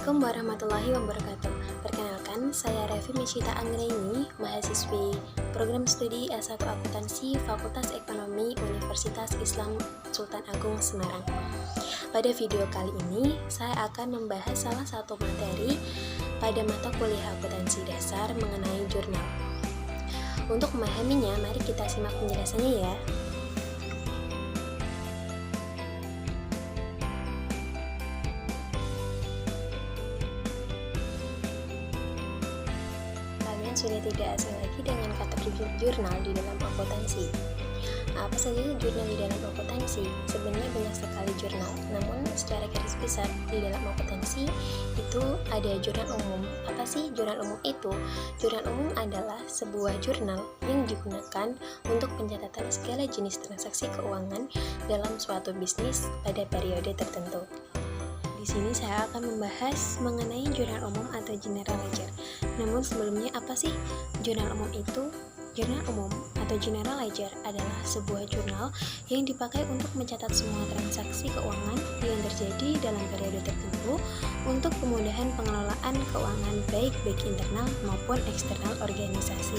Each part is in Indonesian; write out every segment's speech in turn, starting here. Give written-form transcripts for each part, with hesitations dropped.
Assalamualaikum warahmatullahi wabarakatuh. Perkenalkan, saya Revi Mishita Anggraini, mahasiswi Program Studi S1 Akuntansi Fakultas Ekonomi Universitas Islam Sultan Agung Semarang. Pada video kali ini, saya akan membahas salah satu materi pada mata kuliah akuntansi dasar mengenai jurnal. Untuk memahaminya, mari kita simak penjelasannya ya. Sudah tidak asing lagi dengan kata jurnal di dalam akuntansi. Apa saja jurnal di dalam akuntansi? Sebenarnya banyak sekali jurnal, namun secara garis besar di dalam akuntansi itu ada jurnal umum. Apa sih jurnal umum itu? Jurnal umum adalah sebuah jurnal yang digunakan untuk pencatatan segala jenis transaksi keuangan dalam suatu bisnis pada periode tertentu. Di sini saya akan membahas mengenai jurnal umum atau general ledger. Namun sebelumnya, apa sih jurnal umum itu? Jurnal umum atau general ledger adalah sebuah jurnal yang dipakai untuk mencatat semua transaksi keuangan yang terjadi dalam periode tertentu untuk kemudahan pengelolaan keuangan baik internal maupun eksternal organisasi.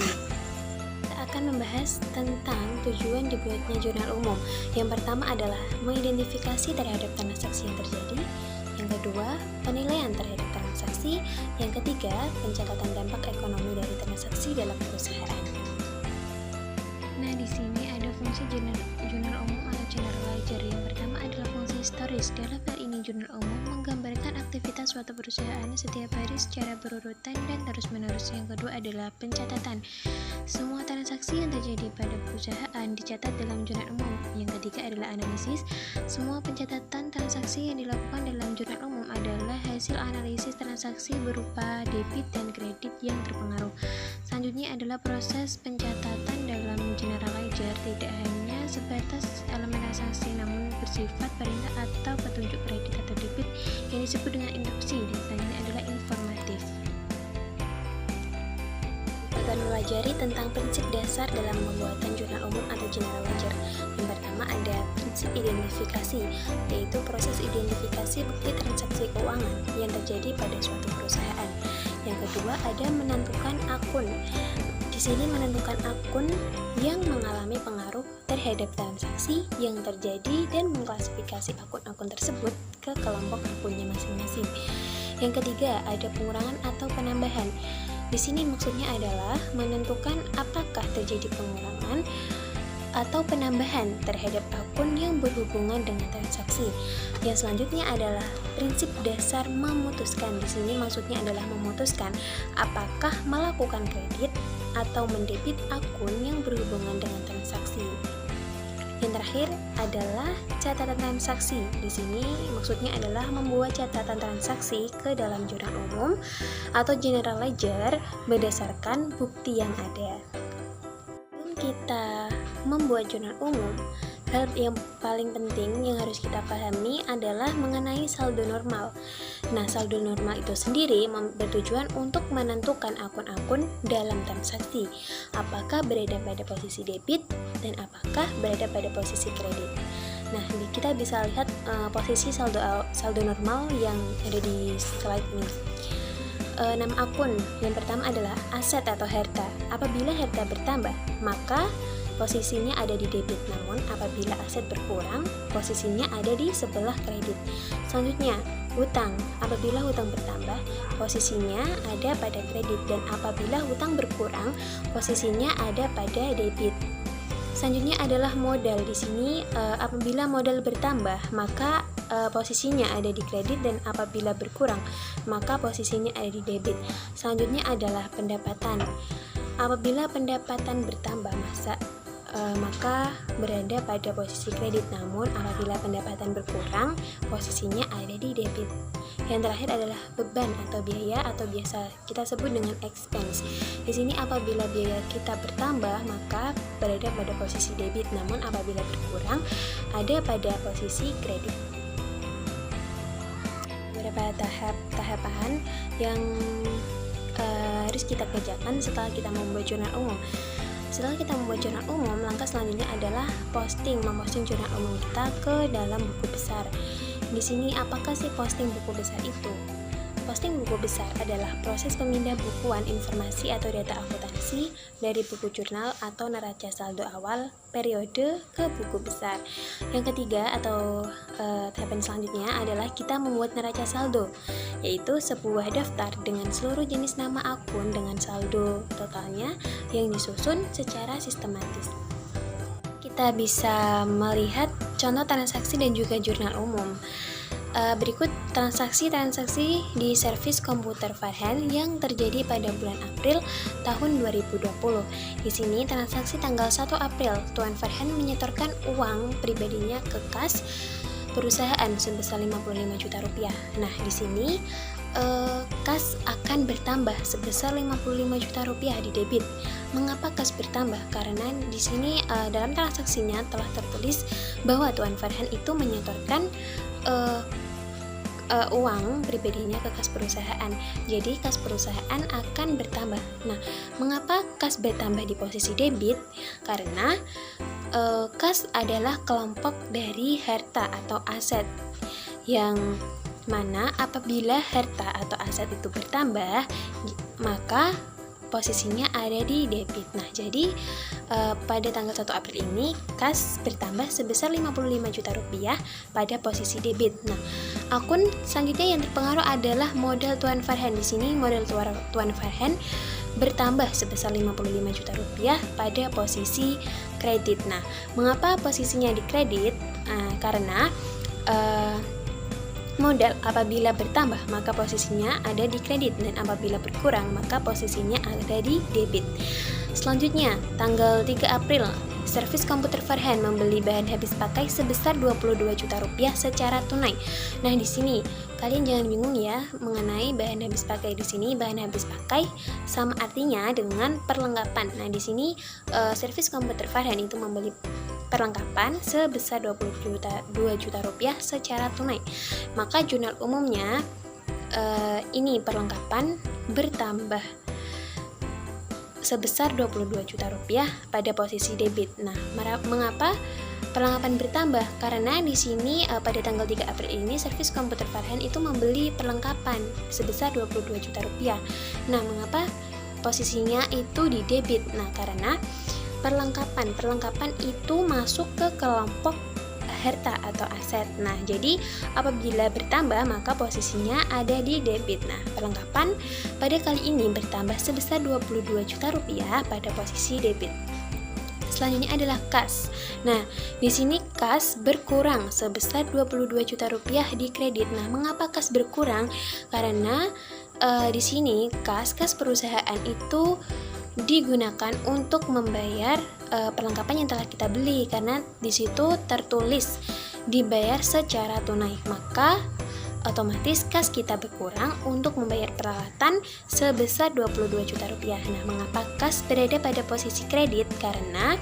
Kita akan membahas tentang tujuan dibuatnya jurnal umum. Yang pertama adalah mengidentifikasi terhadap transaksi yang terjadi. Yang kedua, penilaian terhadap transaksi. Yang ketiga, pencatatan dampak ekonomi dari transaksi dalam perusahaan. Nah, di sini ada fungsi jurnal umum atau general ledger. Yang pertama adalah fungsi historis. Dalam hal ini, jurnal umum menggambarkan aktivitas suatu perusahaan setiap hari secara berurutan dan terus-menerus. Yang kedua adalah pencatatan. Semua transaksi yang terjadi pada perusahaan dicatat dalam jurnal umum. Yang ketiga adalah analisis. Semua pencatatan transaksi yang dilakukan dalam jurnal umum adalah hasil analisis transaksi berupa debit dan kredit yang terpengaruh. Selanjutnya adalah proses pencatatan dalam general ledger, tidak hanya sebatas elemen transaksi namun bersifat perintah atau petunjuk kredit atau debit yang disebut dengan instruksi, dan selanjutnya adalah informatif. Kita mempelajari tentang prinsip dasar dalam pembuatan jurnal umum atau general ledger. Yang pertama ada prinsip identifikasi, yaitu proses identifikasi bukti transaksi keuangan yang terjadi pada suatu perusahaan. Yang kedua ada menentukan akun. Di sini menentukan akun yang mengalami pengaruh terhadap transaksi yang terjadi dan mengklasifikasi akun-akun tersebut ke kelompok akunnya masing-masing. Yang ketiga ada pengurangan atau penambahan. Di sini maksudnya adalah menentukan apakah terjadi pengurangan atau penambahan terhadap akun yang berhubungan dengan transaksi. Yang selanjutnya adalah prinsip dasar memutuskan. Di sini maksudnya adalah memutuskan apakah melakukan kredit atau mendebit akun yang berhubungan dengan transaksi. Yang terakhir adalah catatan transaksi. Di sini maksudnya adalah membuat catatan transaksi ke dalam jurnal umum atau general ledger berdasarkan bukti yang ada. Sebelum kita membuat jurnal umum, hal yang paling penting yang harus kita pahami adalah mengenai saldo normal. Nah, saldo normal itu sendiri bertujuan untuk menentukan akun-akun dalam transaksi, apakah berada pada posisi debit dan apakah berada pada posisi kredit. Nah, kita bisa lihat posisi saldo normal yang ada di slide ini. 6 akun. Yang pertama adalah aset atau harta. Apabila harta bertambah, maka posisinya ada di debit, namun apabila aset berkurang, posisinya ada di sebelah kredit. Selanjutnya, hutang. Apabila hutang bertambah, posisinya ada pada kredit, dan apabila hutang berkurang, posisinya ada pada debit. Selanjutnya adalah modal. Di sini apabila modal bertambah, maka posisinya ada di kredit, dan apabila berkurang, maka posisinya ada di debit. Selanjutnya adalah pendapatan. Apabila pendapatan bertambah, maka berada pada posisi kredit, namun apabila pendapatan berkurang, posisinya ada di debit. Yang terakhir adalah beban atau biaya, atau biasa kita sebut dengan expense. Di sini apabila biaya kita bertambah, maka berada pada posisi debit, namun apabila berkurang, ada pada posisi kredit. Beberapa tahapan yang harus kita kerjakan setelah kita membuat jurnal umum. Setelah kita membuat jurnal umum, langkah selanjutnya adalah memposting jurnal umum kita ke dalam buku besar. Di sini apakah sih posting buku besar itu? Posting buku besar adalah proses pemindah bukuan informasi atau data akuntansi dari buku jurnal atau neraca saldo awal periode ke buku besar. Yang ketiga atau tahapan selanjutnya adalah kita membuat neraca saldo, yaitu sebuah daftar dengan seluruh jenis nama akun dengan saldo totalnya yang disusun secara sistematis. Kita bisa melihat contoh transaksi dan juga jurnal umum. Berikut transaksi-transaksi di servis komputer Farhan yang terjadi pada bulan April tahun 2020. Di sini transaksi tanggal 1 April, Tuan Farhan menyetorkan uang pribadinya ke kas perusahaan sebesar 55 juta rupiah. Nah, di sini kas akan bertambah sebesar 55 juta rupiah di debit. Mengapa kas bertambah? Karena di sini dalam transaksinya telah tertulis bahwa Tuan Farhan itu menyetorkan uang pribadinya ke kas perusahaan. Jadi kas perusahaan akan bertambah. Nah, mengapa kas bertambah di posisi debit? Karena kas adalah kelompok dari harta atau aset, yang mana apabila harta atau aset itu bertambah, maka posisinya ada di debit. Nah, jadi pada tanggal 1 April ini kas bertambah sebesar 55 juta rupiah pada posisi debit. Nah, akun selanjutnya yang terpengaruh adalah modal Tuan Farhan. Di sini modal Tuan Farhan bertambah sebesar 55 juta rupiah pada posisi kredit. Nah, mengapa posisinya di kredit? Karena modal apabila bertambah maka posisinya ada di kredit, dan apabila berkurang maka posisinya ada di debit. Selanjutnya, tanggal 3 April, servis komputer Farhan membeli bahan habis pakai sebesar 22 juta rupiah secara tunai. Nah, di sini kalian jangan bingung ya mengenai bahan habis pakai. Di sini bahan habis pakai sama artinya dengan perlengkapan. Nah, di sini servis komputer Farhan itu membeli perlengkapan sebesar 2 juta rupiah secara tunai. Maka jurnal umumnya ini perlengkapan bertambah sebesar 22 juta rupiah pada posisi debit. Nah, mengapa perlengkapan bertambah? Karena di sini pada tanggal 3 April ini servis komputer Farhan itu membeli perlengkapan sebesar 22 juta rupiah. Nah, mengapa posisinya itu di debit? Nah, karena perlengkapan itu masuk ke kelompok harta atau aset. Nah, jadi apabila bertambah maka posisinya ada di debit. Nah, perlengkapan pada kali ini bertambah sebesar 22 juta rupiah pada posisi debit. Selanjutnya adalah kas. Nah, di sini kas berkurang sebesar 22 juta rupiah di kredit. Nah, mengapa kas berkurang? Karena di sini kas perusahaan itu digunakan untuk membayar perlengkapan yang telah kita beli, karena di situ tertulis dibayar secara tunai, maka otomatis kas kita berkurang untuk membayar peralatan sebesar 22 juta rupiah. Nah, mengapa kas berada pada posisi kredit? Karena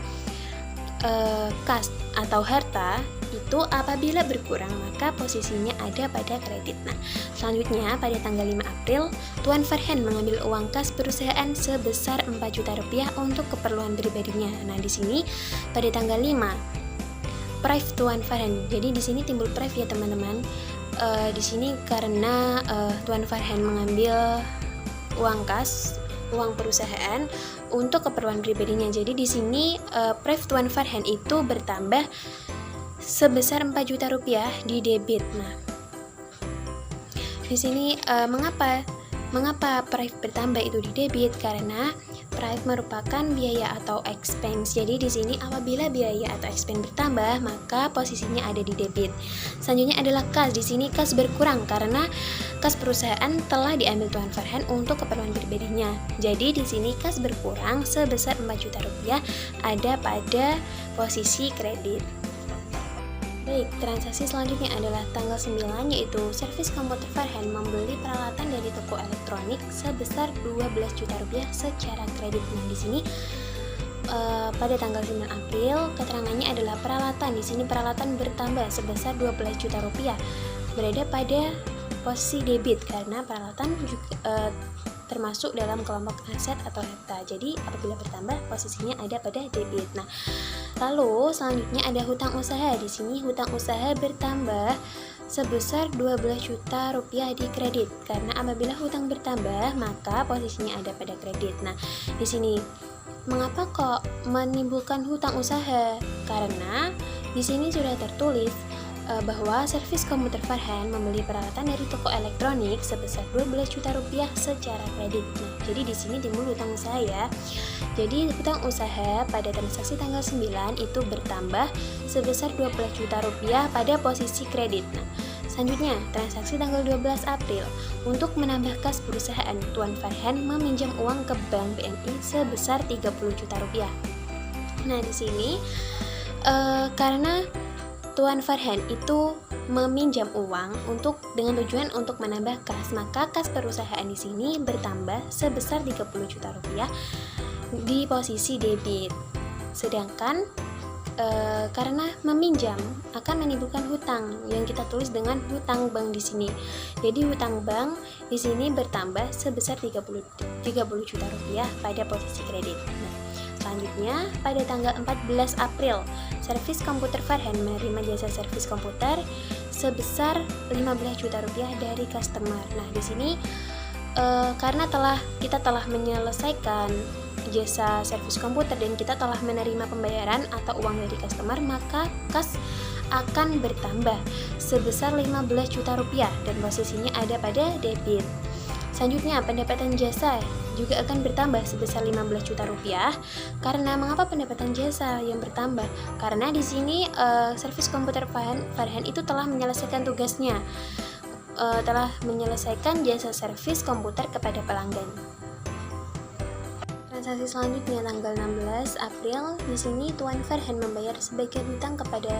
kas atau harta itu apabila berkurang maka posisinya ada pada kredit. Nah, selanjutnya pada tanggal 5 April Tuan Farhan mengambil uang kas perusahaan sebesar 4 juta rupiah untuk keperluan pribadinya. Nah, di sini pada tanggal 5 prive Tuan Farhan. Jadi di sini timbul prive ya teman-teman. Di sini karena Tuan Farhan mengambil uang kas, uang perusahaan untuk keperluan pribadinya. Jadi di sini prive Tuan Farhan itu bertambah sebesar 4 juta rupiah di debit. Nah, di sini mengapa prive bertambah itu di debit? Karena prive merupakan biaya atau expense. Jadi di sini apabila biaya atau expense bertambah maka posisinya ada di debit. Selanjutnya adalah kas. Di sini kas berkurang karena kas perusahaan telah diambil Tuan Farhan untuk keperluan pribadinya. Jadi di sini kas berkurang sebesar 4 juta rupiah ada pada posisi kredit. Baik, transaksi selanjutnya adalah tanggal 9, yaitu servis komputer Farhan membeli peralatan dari toko elektronik sebesar 12 juta rupiah secara kredit. Nah, di sini pada tanggal 9 April keterangannya adalah peralatan. Di sini peralatan bertambah sebesar 12 juta rupiah berada pada posisi debit karena peralatan juga termasuk dalam kelompok aset atau harta. Jadi apabila bertambah posisinya ada pada debit. Nah, lalu selanjutnya ada hutang usaha. Di sini hutang usaha bertambah sebesar 12 juta rupiah di kredit, karena apabila hutang bertambah maka posisinya ada pada kredit. Nah, di sini mengapa kok menimbulkan hutang usaha? Karena di sini sudah tertulis bahwa servis komputer Farhan membeli peralatan dari toko elektronik sebesar 12 juta rupiah secara kredit. Nah, jadi di sini timbul hutang usaha ya. Jadi hutang usaha pada transaksi tanggal 9 itu bertambah sebesar 12 juta rupiah pada posisi kredit. Nah, selanjutnya, transaksi tanggal 12 April untuk menambah kas perusahaan, Tuan Farhan meminjam uang ke Bank BNI sebesar 30 juta rupiah. Nah, di sini karena Tuan Farhan itu meminjam uang dengan tujuan untuk menambah kas, maka kas perusahaan di sini bertambah sebesar 30 juta rupiah di posisi debit. Sedangkan karena meminjam akan menimbulkan hutang yang kita tulis dengan hutang bank di sini. Jadi hutang bank di sini bertambah sebesar 30 juta rupiah pada posisi kredit. Nah, selanjutnya pada tanggal 14 April, servis komputer Farhan menerima jasa servis komputer sebesar 15 juta rupiah dari customer. Nah, di sini karena kita telah menyelesaikan jasa servis komputer dan kita telah menerima pembayaran atau uang dari customer, maka kas akan bertambah sebesar 15 juta rupiah dan posisinya ada pada debit. Selanjutnya, pendapatan jasa juga akan bertambah sebesar 15 juta rupiah. Karena mengapa pendapatan jasa yang bertambah? Karena di sini servis komputer Farhan itu telah menyelesaikan tugasnya, telah menyelesaikan jasa servis komputer kepada pelanggan. Transaksi selanjutnya tanggal 16 April, di sini Tuan Farhan membayar sebagian hutang kepada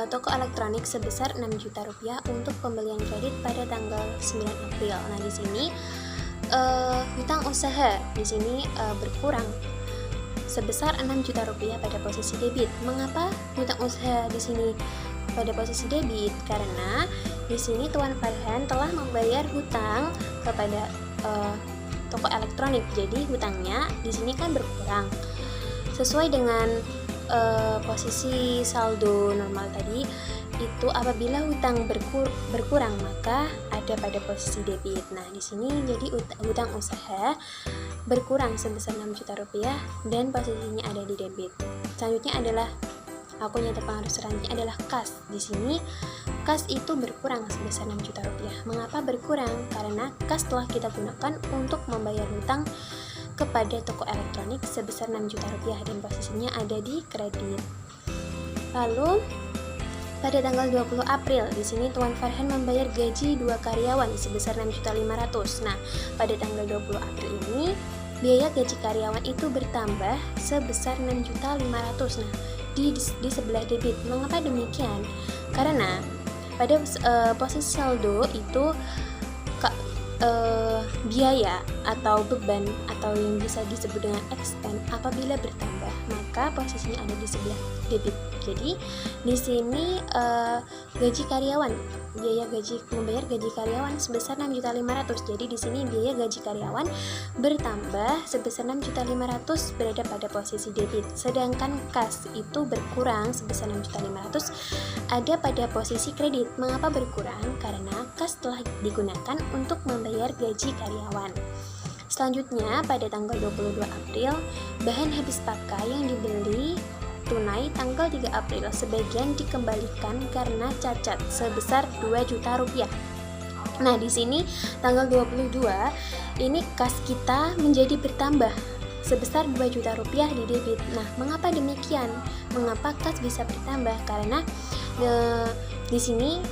toko elektronik sebesar 6 juta rupiah untuk pembelian kredit pada tanggal 9 April. Nah, di sini hutang usaha di sini berkurang sebesar 6 juta rupiah pada posisi debit. Mengapa hutang usaha di sini pada posisi debit? Karena di sini Tuan Farhan telah membayar hutang kepada toko elektronik, jadi hutangnya di sini kan berkurang sesuai dengan posisi saldo normal tadi. Itu apabila hutang berkurang maka ada pada posisi debit. Nah, di sini jadi hutang usaha berkurang sebesar 6 juta rupiah dan posisinya ada di debit. Selanjutnya adalah akun yang terpengaruh selanjutnya adalah kas. Di sini kas itu berkurang sebesar 6 juta rupiah. Mengapa berkurang? Karena kas telah kita gunakan untuk membayar hutang kepada toko elektronik sebesar 6 juta rupiah dan posisinya ada di kredit. Lalu pada tanggal 20 April di sini Tuan Farhan membayar gaji 2 karyawan sebesar 6.500.000. Nah, pada tanggal 20 April ini biaya gaji karyawan itu bertambah sebesar 6.500.000. Nah, di sebelah debit. Mengapa demikian? Karena pada posisi saldo itu biaya atau beban atau yang bisa disebut dengan expense apabila bertambah maka posisinya ada di sebelah debit. Jadi di sini gaji karyawan, membayar gaji karyawan sebesar 6.500.000. Jadi di sini biaya gaji karyawan bertambah sebesar 6.500.000 berada pada posisi debit. Sedangkan kas itu berkurang sebesar 6.500.000 ada pada posisi kredit. Mengapa berkurang? Karena kas telah digunakan untuk membayar gaji karyawan. Selanjutnya pada tanggal 22 April, bahan habis pakai yang dibeli tunai tanggal 3 April sebagian dikembalikan karena cacat sebesar 2 juta rupiah. Nah, di sini tanggal 22 ini kas kita menjadi bertambah sebesar 2 juta rupiah di debit. Nah, mengapa demikian? Mengapa kas bisa bertambah? Karena di sini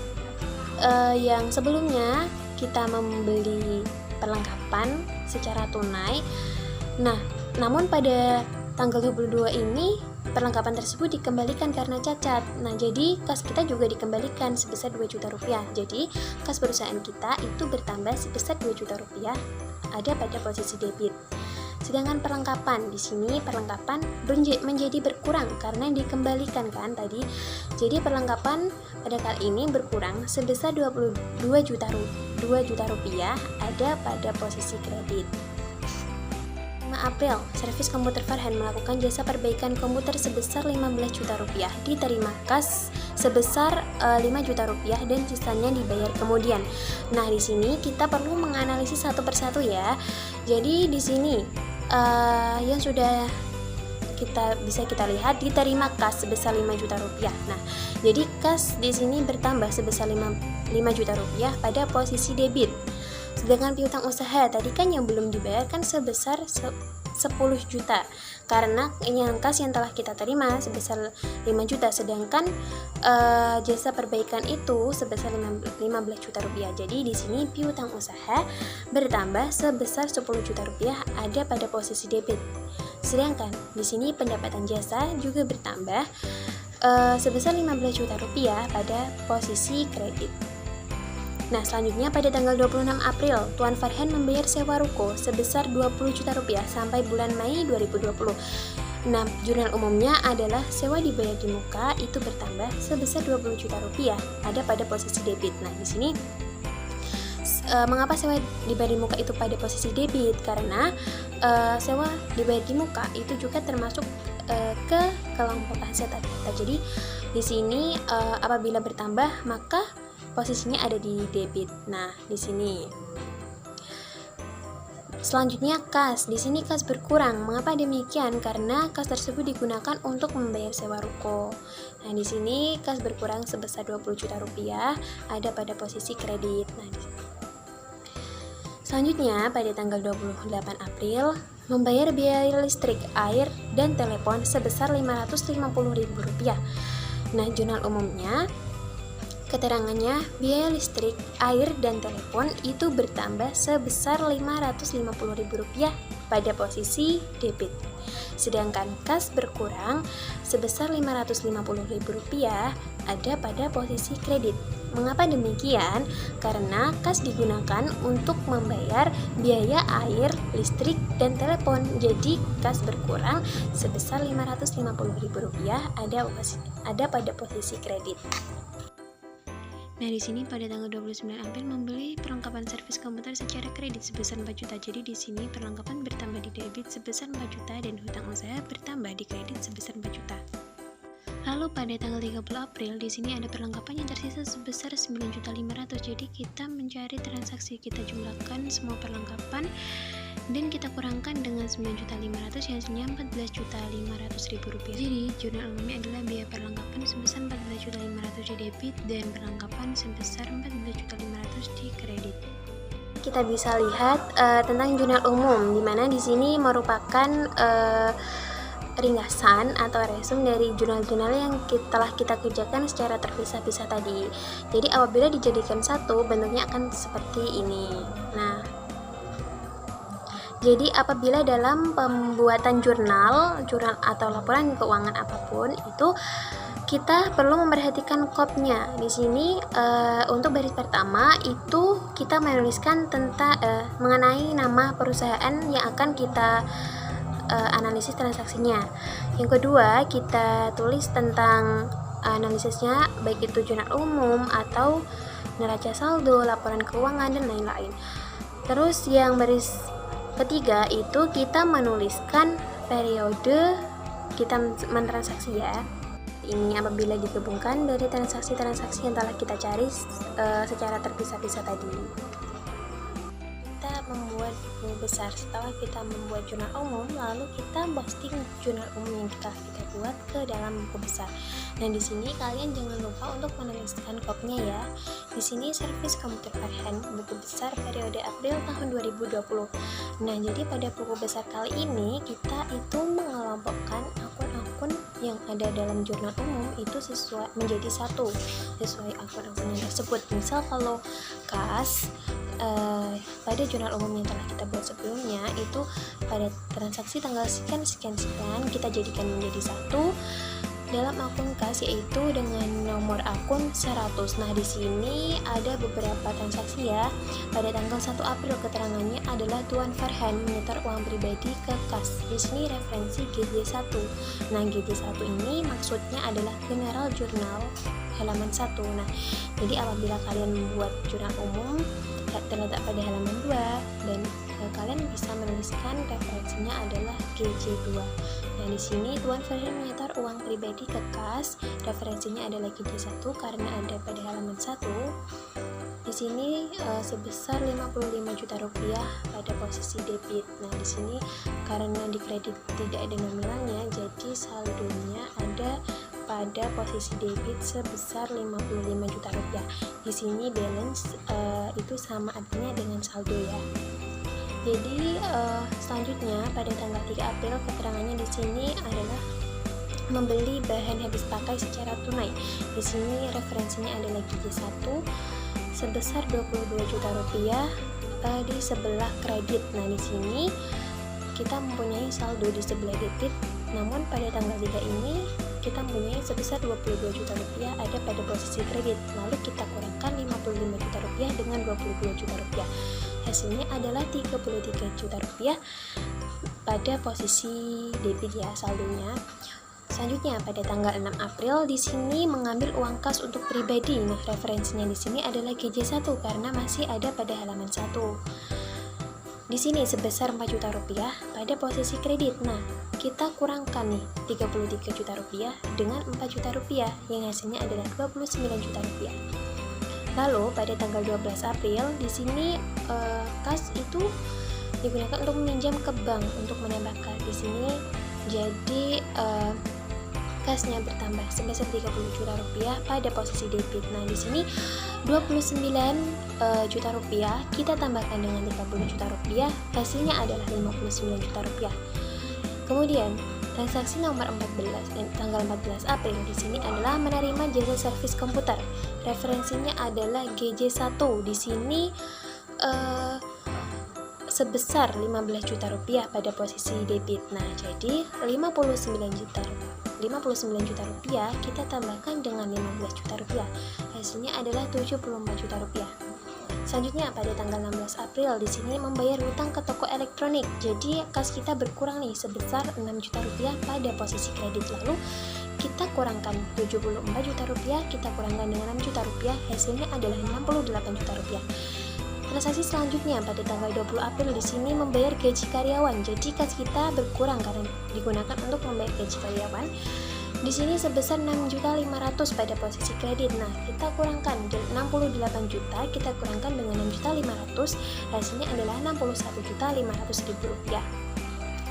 yang sebelumnya kita membeli perlengkapan secara tunai. Nah, namun pada tanggal 22 ini perlengkapan tersebut dikembalikan karena cacat. Nah, jadi kas kita juga dikembalikan sebesar 2 juta rupiah. Jadi, kas perusahaan kita itu bertambah sebesar 2 juta rupiah ada pada posisi debit. Sedangkan perlengkapan di sini menjadi berkurang karena dikembalikan kan tadi. Jadi perlengkapan pada kali ini berkurang sebesar 22 juta rupiah ada pada posisi kredit. April, servis komputer Farhan melakukan jasa perbaikan komputer sebesar 15 juta rupiah, diterima kas sebesar 5 juta rupiah dan sisanya dibayar kemudian. Nah, di sini kita perlu menganalisis satu persatu ya. Jadi di sini yang sudah bisa kita lihat diterima kas sebesar 5 juta rupiah. Nah, jadi kas di sini bertambah sebesar 5 juta rupiah pada posisi debit. Sedangkan piutang usaha tadi kan yang belum dibayarkan sebesar 10 juta. Karena yang kas yang telah kita terima sebesar 5 juta, sedangkan jasa perbaikan itu sebesar 15 juta rupiah. Jadi di sini piutang usaha bertambah sebesar 10 juta rupiah ada pada posisi debit. Sedangkan di sini pendapatan jasa juga bertambah sebesar 15 juta rupiah pada posisi kredit. Nah, selanjutnya pada tanggal 26 April, Tuan Farhan membayar sewa ruko sebesar 20 juta rupiah sampai bulan Mei 2020. Nah, jurnal umumnya adalah sewa dibayar di muka itu bertambah sebesar 20 juta rupiah ada pada posisi debit. Nah, di sini mengapa sewa dibayar di muka itu pada posisi debit? Karena sewa dibayar di muka itu juga termasuk ke kelompok aset kita. Jadi di sini apabila bertambah maka posisinya ada di debit. Nah, di sini. Selanjutnya kas. Di sini kas berkurang. Mengapa demikian? Karena kas tersebut digunakan untuk membayar sewa ruko. Nah, di sini kas berkurang sebesar 20 juta rupiah ada pada posisi kredit. Nah, selanjutnya pada tanggal 28 April membayar biaya listrik, air, dan telepon sebesar Rp550.000. Nah, jurnal umumnya keterangannya biaya listrik, air, dan telepon itu bertambah sebesar Rp550.000 pada posisi debit. Sedangkan kas berkurang sebesar Rp550.000 ada pada posisi kredit. Mengapa demikian? Karena kas digunakan untuk membayar biaya air, listrik, dan telepon. Jadi kas berkurang sebesar Rp550.000 ada pada posisi kredit. Nah, di sini pada tanggal 29 April membeli perlengkapan servis komputer secara kredit sebesar 4 juta. Jadi di sini perlengkapan bertambah di debit sebesar 4 juta dan hutang usaha bertambah di kredit sebesar 4 juta. Lalu pada tanggal 30 April di sini ada perlengkapan yang tersisa sebesar 9.500.000. Jadi kita mencari transaksi, kita jumlahkan semua perlengkapan dan kita kurangkan dengan 9.500.000 yang hasilnya Rp14.500.000. Jadi jurnal umumnya adalah biaya perlengkapan sebesar Rp14.500.000 di debit dan perlengkapan sebesar Rp14.500.000 di kredit. Kita bisa lihat tentang jurnal umum, di mana di sini merupakan ringkasan atau resume dari jurnal-jurnal yang telah kita kerjakan secara terpisah-pisah tadi. Jadi apabila dijadikan satu, bentuknya akan seperti ini. Nah, jadi apabila dalam pembuatan jurnal atau laporan keuangan apapun itu kita perlu memperhatikan kopnya. Di sini untuk baris pertama itu kita menuliskan tentang mengenai nama perusahaan yang akan kita analisis transaksinya. Yang kedua, kita tulis tentang analisisnya baik itu jurnal umum atau neraca saldo, laporan keuangan dan lain-lain. Terus yang baris ketiga itu kita menuliskan periode kita mentransaksi ya. Ini apabila digabungkan dari transaksi-transaksi yang telah kita cari secara terpisah-pisah tadi. Kita membuat buku besar. Setelah kita membuat jurnal umum, lalu kita posting jurnal umum yang kita buat ke dalam buku besar. Dan di sini kalian jangan lupa untuk menuliskan kopnya ya. Di sini servis komputer Farhan buku besar periode April tahun 2020. Nah, jadi pada buku besar kali ini kita itu mengelompokkan akun-akun yang ada dalam jurnal umum itu menjadi satu sesuai akun-akunnya tersebut. Misal kalau kas pada jurnal umum yang telah kita buat sebelumnya itu pada transaksi tanggal sekian kita jadikan menjadi satu dalam akun kas, yaitu dengan nomor akun 100. Nah, di sini ada beberapa transaksi ya. Pada tanggal 1 April keterangannya adalah Tuan Farhan menyetor uang pribadi ke kas. Di sini referensi GJ1. Nah, GJ1 ini maksudnya adalah General Journal halaman 1. Nah, jadi apabila kalian membuat jurnal umum terletak pada halaman 2 dan kalian bisa menuliskan referensinya adalah GJ2. Nah, di sini Tuan Ferry menyetor uang pribadi ke kas, referensinya adalah GJ1 karena ada pada halaman 1. Di sini sebesar 55 juta rupiah pada posisi debit. Nah, di sini karena di kredit tidak ada nominalnya, jadi saldonya ada pada posisi debit sebesar 55 juta rupiah. Di sini balance itu sama artinya dengan saldo ya. Jadi selanjutnya pada tanggal 3 April keterangannya di sini adalah membeli bahan habis pakai secara tunai. Di sini referensinya adalah GJ1 sebesar 22 juta rupiah di sebelah kredit. Nah, di sini kita mempunyai saldo di sebelah debit, namun pada tanggal 3 ini kita mempunyai sebesar 22 juta rupiah ada pada posisi kredit. Lalu kita kurangkan 55 juta rupiah dengan 22 juta rupiah. Hasilnya adalah 33 juta rupiah pada posisi debit ya saldonya. Selanjutnya pada tanggal 6 April di sini mengambil uang kas untuk pribadi. Nah, referensinya di sini adalah GJ1 karena masih ada pada halaman 1. Di sini sebesar 4 juta rupiah pada posisi kredit. Nah, kita kurangkan nih 33 juta rupiah dengan 4 juta rupiah yang hasilnya adalah 29 juta rupiah. Lalu pada tanggal 12 April di sini kas itu digunakan untuk meminjam ke bank untuk menambah kas. Di sini jadi kasnya bertambah sebesar 30 juta rupiah pada posisi debit. Nah, di sini 29 juta rupiah kita tambahkan dengan 30 juta rupiah, hasilnya adalah 59 juta rupiah. Kemudian transaksi nomor 14 tanggal 14 April di sini adalah menerima jasa servis komputer. Referensinya adalah GJ1. Di sini sebesar 15 juta rupiah pada posisi debit. Nah, jadi 59 juta rupiah kita tambahkan dengan 15 juta rupiah. Hasilnya adalah 74 juta rupiah. Selanjutnya pada tanggal 16 April di sini membayar hutang ke toko elektronik. Jadi kas kita berkurang nih sebesar 6 juta rupiah pada posisi kredit. Lalu kita kurangkan 74 juta rupiah, kita kurangkan dengan 6 juta rupiah, hasilnya adalah 68 juta rupiah. Transaksi selanjutnya pada tanggal 20 April di sini membayar gaji karyawan. Jadi kas kita berkurang karena digunakan untuk membayar gaji karyawan. Di sini sebesar 6.500.000 pada posisi kredit. Nah, kita kurangkan 68 juta, kita kurangkan dengan 6.500.000, hasilnya adalah 61.500.000 rupiah.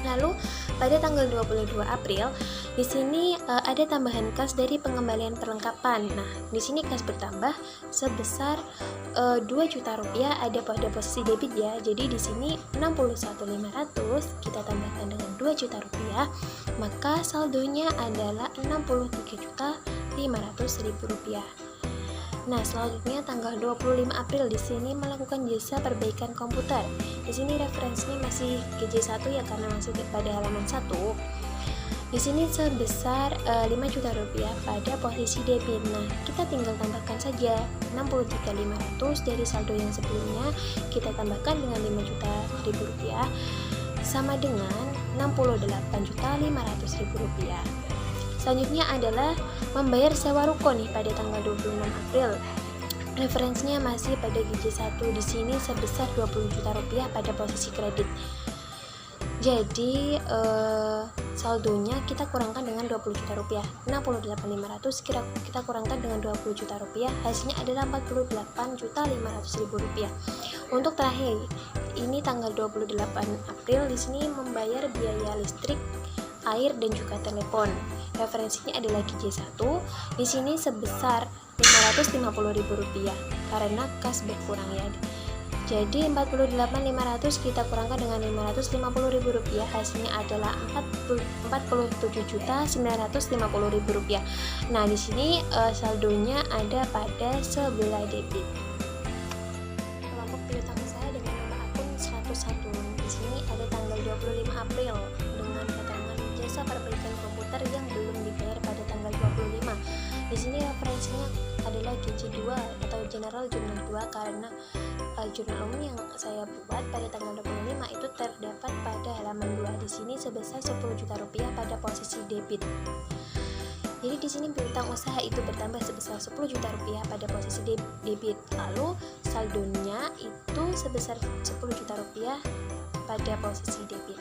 Lalu pada tanggal 22 April di sini ada tambahan kas dari pengembalian perlengkapan. Nah, di sini kas bertambah sebesar 2 juta rupiah ada pada posisi debit ya. Jadi di sini 61.500 kita tambahkan dengan 2 juta rupiah, maka saldonya adalah 63.500.000 rupiah. Nah, selanjutnya tanggal 25 April di sini melakukan jasa perbaikan komputer. Di sini referensinya masih GJ1 ya karena masih pada halaman 1. Di sini sebesar 5 juta rupiah pada posisi debit. Nah, kita tinggal tambahkan saja 63.500 dari saldo yang sebelumnya, kita tambahkan dengan 5 juta rupiah sama dengan 68.500.000 rupiah. Selanjutnya adalah membayar sewa ruko nih pada tanggal 26 April. Referensinya masih pada GJ1 di sini sebesar 20 juta rupiah pada posisi kredit. Jadi saldonya kita kurangkan dengan 20 juta rupiah. 68.500 kita kurangkan dengan 20 juta rupiah, hasilnya adalah 48.500.000 rupiah. Untuk terakhir, ini tanggal 28 April di sini membayar biaya listrik, air dan juga telepon. Referensinya adalah GJ1. Di sini sebesar 550.000 rupiah karena kas berkurang ya. Jadi 48.500 kita kurangkan dengan 550.000 rupiah, hasilnya adalah 47.950.000 rupiah. Nah, di sini saldonya ada pada sebelah debit. Kelompok piutang saya dengan nomor akun 101. Di sini ada tanggal 25 April dengan keterangan jasa perbaikan komputer yang belum dibayar pada tanggal 25. Di sini referensinya adalah GJ2 atau General Jurnal 2 karena jurnal umum yang saya buat pada tanggal 25 itu terdapat pada halaman 2. Di sini sebesar 10 juta rupiah pada posisi debit. Jadi Jadi di sini piutang usaha itu bertambah sebesar 10 juta rupiah pada posisi debit. Lalu saldonya itu sebesar 10 juta rupiah pada posisi debit.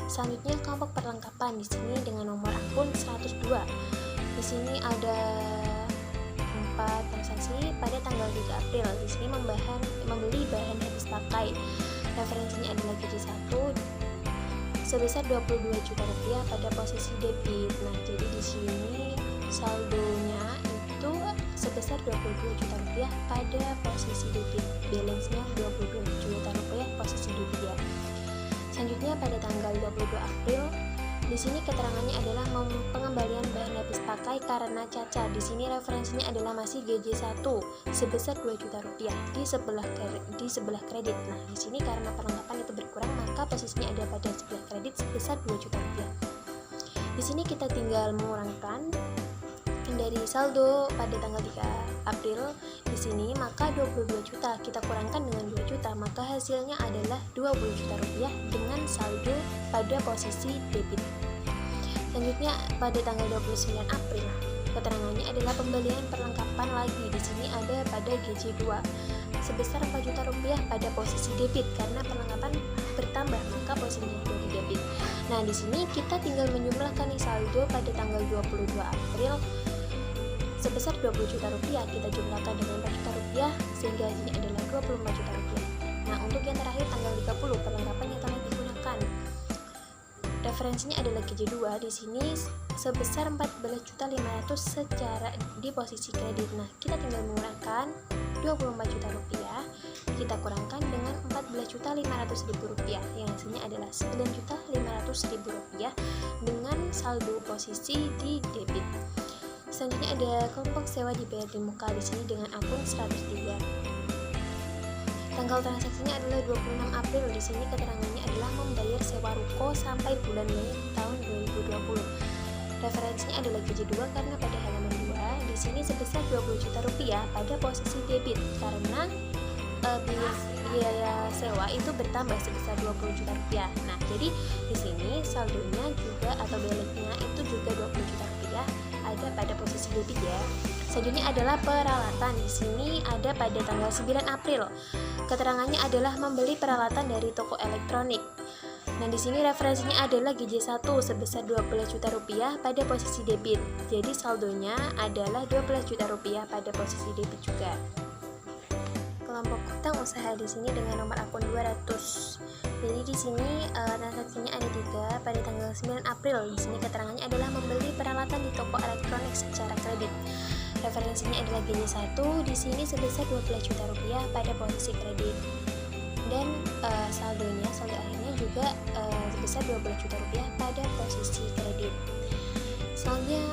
Selanjutnya kelompok perlengkapan di sini dengan nomor akun 102. Di sini ada 4 transaksi pada tanggal 3 April. Di sini membeli bahan habis pakai. Referensinya adalah GJ1 sebesar 22 juta rupiah pada posisi debit. Nah, jadi di sini saldonya itu sebesar 22 juta rupiah pada posisi debit. Balance-nya 22 juta rupiah posisi debit ya. Selanjutnya pada tanggal 22 April di sini keterangannya adalah pengembalian bahan habis pakai karena cacat. Di sini referensinya adalah masih GJ1 sebesar 2 juta rupiah di sebelah kredit. Nah, di sini karena perlengkapan itu berkurang, maka posisinya ada pada sebelah kredit sebesar 2 juta rupiah. Di sini kita tinggal mengurangkan dari saldo pada tanggal 3 April di sini, maka 22 juta kita kurangkan dengan 2 juta, maka hasilnya adalah 20 juta rupiah dengan saldo pada posisi debit. Selanjutnya pada tanggal 29 April keterangannya adalah pembelian perlengkapan lagi. Di sini ada pada GJ2 sebesar 4 juta rupiah pada posisi debit karena perlengkapan bertambah, maka posisinya jadi debit. Nah, di sini kita tinggal menjumlahkan saldo pada tanggal 22 April sebesar 20 juta rupiah, kita jumlahkan dengan 4 juta rupiah sehingga hasilnya adalah 24 juta rupiah. Nah, untuk yang terakhir tanggal 30 perlengkapan yang telah digunakan. Referensinya adalah GJ2 di sini sebesar 14.500.000 secara di posisi kredit. Nah, kita tinggal mengurangkan 24 juta rupiah kita kurangkan dengan 14.500.000 rupiah yang hasilnya adalah 9.500.000 rupiah dengan saldo posisi di debit. Selanjutnya ada kelompok sewa dibayar di muka di sini dengan akun 103. Tanggal transaksinya adalah 26 April. Di sini keterangannya adalah membayar sewa ruko sampai bulan Mei tahun 2020. Referensinya adalah GJ2 karena pada halaman 2 di sini sebesar 20 juta rupiah pada posisi debit karena biaya sewa itu bertambah sebesar 20 juta rupiah. Nah, jadi di sini saldonya juga atau balance-nya itu juga 20 juta rupiah ada pada posisi debit ya. Selanjutnya adalah peralatan. Di sini ada pada tanggal 9 April. Keterangannya adalah membeli peralatan dari toko elektronik. Nah, di sini referensinya adalah GJ1 sebesar 12 juta rupiah pada posisi debit. Jadi saldonya adalah 12 juta rupiah pada posisi debit juga. Kelompok hutang usaha di sini dengan nomor akun 200. Jadi di sini transaksinya ada 3 pada tanggal 9 April. Di sini keterangannya adalah membeli peralatan di toko elektronik secara kredit. Referensinya adalah GJ1 di sini sebesar 12 juta rupiah pada posisi kredit. Dan saldo akhirnya juga sebesar 12 juta rupiah pada posisi kredit. Selanjutnya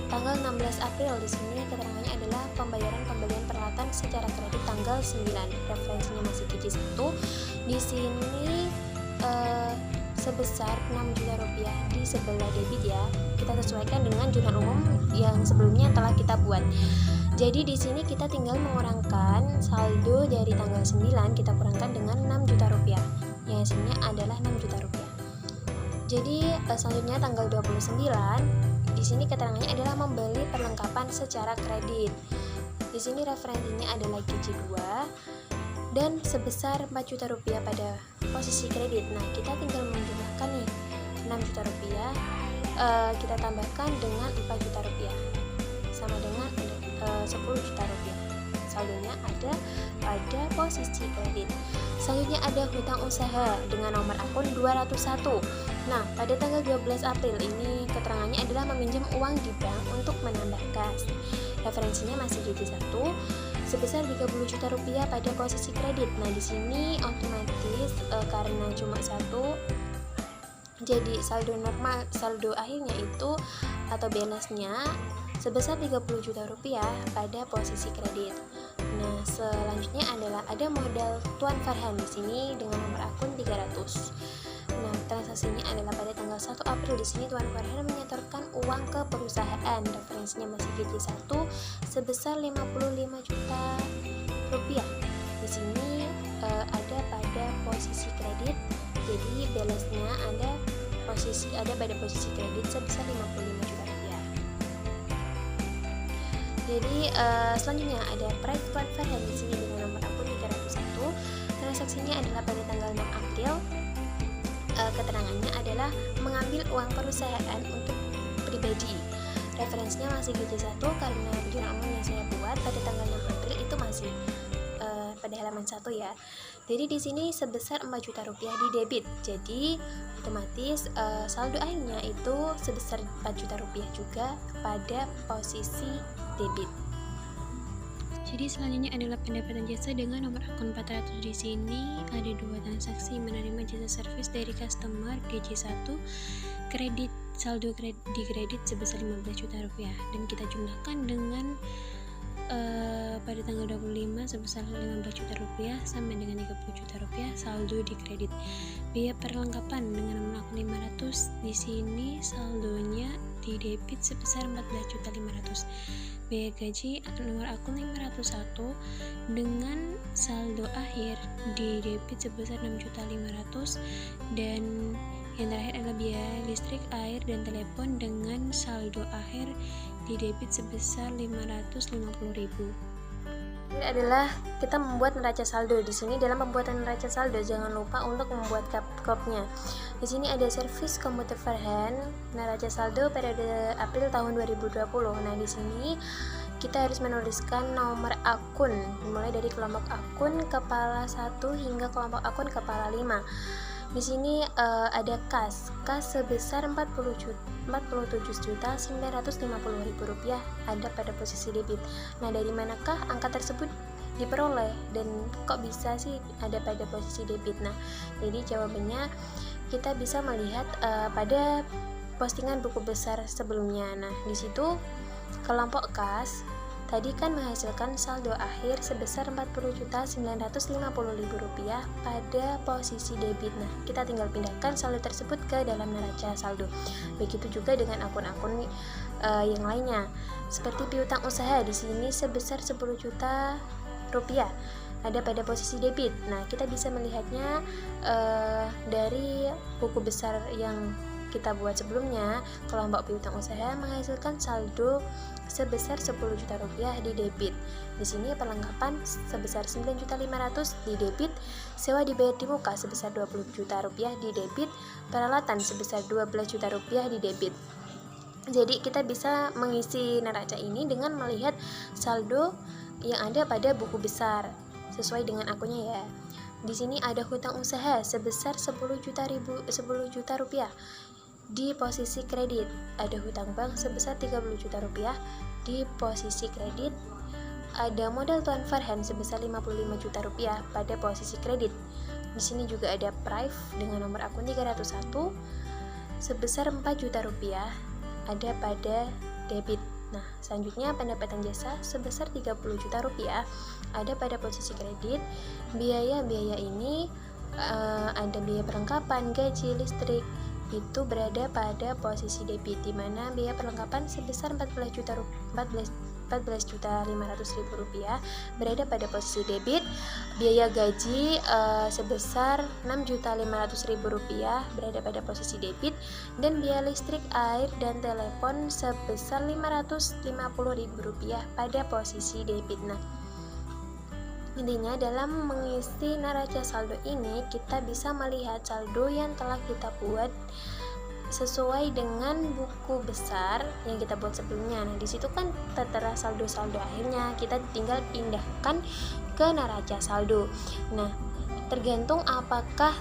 tanggal 16 April di sini keterangannya adalah pembelian peralatan secara kredit tanggal 9. Referensinya masih GJ1. Di sini sebesar 6 juta rupiah di sebelah debit ya. Kita sesuaikan dengan jurnal umum yang sebelumnya telah kita buat. Jadi di sini kita tinggal mengurangkan saldo dari tanggal 9 kita kurangkan dengan 6 juta rupiah. Yang hasilnya adalah 6 juta rupiah. Jadi selanjutnya tanggal 29 di sini keterangannya adalah membeli perlengkapan secara kredit. Di sini referensinya adalah GJ2 dan sebesar 4 juta rupiah pada posisi kredit. Nah, kita tinggal menjumlahkan nih 6 juta rupiah kita tambahkan dengan 4 juta rupiah sama dengan 10 juta rupiah. Saldonya ada pada posisi kredit. Selanjutnya ada hutang usaha dengan nomor akun 201. Nah, pada tanggal 12 April ini keterangannya adalah meminjam uang di bank untuk menambah kas. Referensinya masih GJ1 sebesar 30 juta rupiah pada posisi kredit. Nah, di sini otomatis karena cuma satu, jadi saldo normal, saldo akhirnya itu atau balance-nya sebesar 30 juta rupiah pada posisi kredit. Nah, selanjutnya adalah ada modal Tuan Farhan di sini dengan nomor akun 300. Nah, transaksinya adalah pada tanggal 1 April. Di sini Tuan Farhan menyetorkan uang ke perusahaan. Referensinya masih GJ1 sebesar 55 juta rupiah. Di sini ada pada posisi kredit. Jadi balance-nya ada pada posisi kredit sebesar 55 juta rupiah. Jadi selanjutnya ada price transfer yang di sini dengan nomor akun 301. Transaksinya adalah pada tanggal 6 April. Keterangannya adalah mengambil uang perusahaan untuk pribadi. Referensinya masih GC1 karena jurnal umum yang saya buat pada tanggal 6 April itu masih pada halaman 1 ya. Jadi di sini sebesar 4 juta rupiah di debit. Jadi otomatis saldo akhirnya itu sebesar 4 juta rupiah juga pada posisi debit. Jadi selanjutnya adalah pendapatan jasa dengan nomor akun 400. Di sini ada 2 transaksi menerima jasa servis dari customer GC1 kredit saldo di kredit sebesar 15 juta rupiah dan kita jumlahkan dengan pada tanggal 25 sebesar 15 juta rupiah sama dengan 30 juta rupiah saldo di kredit. Biaya perlengkapan dengan nomor akun 500. Di sini saldonya di debit sebesar 14.500.000. Biaya gaji nomor akun 501 dengan saldo akhir di debit sebesar 6.500.000 dan yang terakhir adalah biaya listrik, air, dan telepon dengan saldo akhir di debit sebesar 550.000. Ini adalah kita membuat neraca saldo. Di sini dalam pembuatan neraca saldo jangan lupa untuk membuat kapnya. Di sini ada servis komputer freehand neraca saldo periode April tahun 2020. Nah, di sini kita harus menuliskan nomor akun mulai dari kelompok akun kepala 1 hingga kelompok akun kepala 5. Di sini ada kas sebesar 47.950.000 rupiah ada pada posisi debit. Nah, dari manakah angka tersebut diperoleh dan kok bisa sih ada pada posisi debit? Nah, jadi jawabannya kita bisa melihat pada postingan buku besar sebelumnya. Nah, di situ kelompok kas tadi kan menghasilkan saldo akhir sebesar 40.950.000 rupiah pada posisi debit. Nah, kita tinggal pindahkan saldo tersebut ke dalam neraca saldo. Begitu juga dengan akun-akun yang lainnya. Seperti piutang usaha di sini sebesar 10 juta rupiah ada pada posisi debit. Nah, kita bisa melihatnya dari buku besar yang kita buat sebelumnya. Kelompok piutang usaha menghasilkan saldo sebesar 10 juta rupiah di debit. Di sini perlengkapan sebesar 9.500.000 di debit, sewa dibayar di muka sebesar 20 juta rupiah di debit, peralatan sebesar 12 juta rupiah di debit. Jadi kita bisa mengisi neraca ini dengan melihat saldo yang ada pada buku besar sesuai dengan akunnya ya. Di sini ada hutang usaha sebesar 10 juta rupiah. Di posisi kredit ada hutang bank sebesar 30 juta rupiah. Di posisi kredit ada modal tuan Farhan sebesar 55 juta rupiah pada posisi kredit. Di sini juga ada Prive dengan nomor akun 301 sebesar 4 juta rupiah ada pada debit. Nah, selanjutnya pendapatan jasa sebesar 30 juta rupiah ada pada posisi kredit. Biaya-biaya ini ada biaya perlengkapan, gaji, listrik itu berada pada posisi debit, di mana biaya perlengkapan sebesar 14.500.000 rupiah berada pada posisi debit. Biaya gaji sebesar 6.500.000 rupiah berada pada posisi debit, dan biaya listrik, air, dan telepon sebesar 550.000 rupiah pada posisi debit. Nah, intinya dalam mengisi neraca saldo ini kita bisa melihat saldo yang telah kita buat sesuai dengan buku besar yang kita buat sebelumnya. Nah, di situ kan tertera saldo-saldo akhirnya, kita tinggal pindahkan ke neraca saldo. Nah, tergantung apakah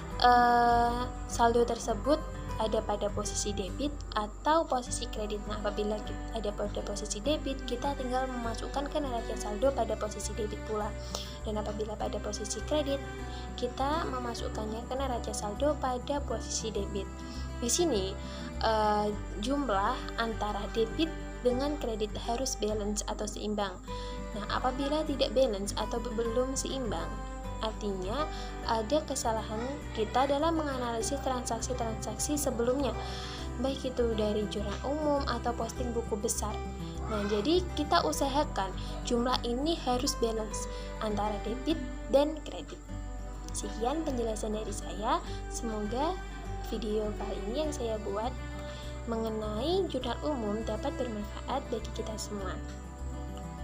saldo tersebut ada pada posisi debit atau posisi kredit. Nah, apabila ada pada posisi debit, kita tinggal memasukkan ke neraca saldo pada posisi debit pula. Dan apabila pada posisi kredit, kita memasukkannya ke neraca saldo pada posisi debit. Di sini jumlah antara debit dengan kredit harus balance atau seimbang. Nah, apabila tidak balance atau belum seimbang, artinya ada kesalahan kita dalam menganalisis transaksi-transaksi sebelumnya, baik itu dari jurnal umum atau posting buku besar. Nah, jadi kita usahakan jumlah ini harus balance antara debit dan kredit. Sekian penjelasan dari saya. Semoga video kali ini yang saya buat mengenai jurnal umum dapat bermanfaat bagi kita semua.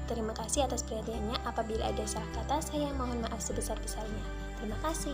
Terima kasih atas perhatiannya. Apabila ada salah kata, saya mohon maaf sebesar-besarnya. Terima kasih.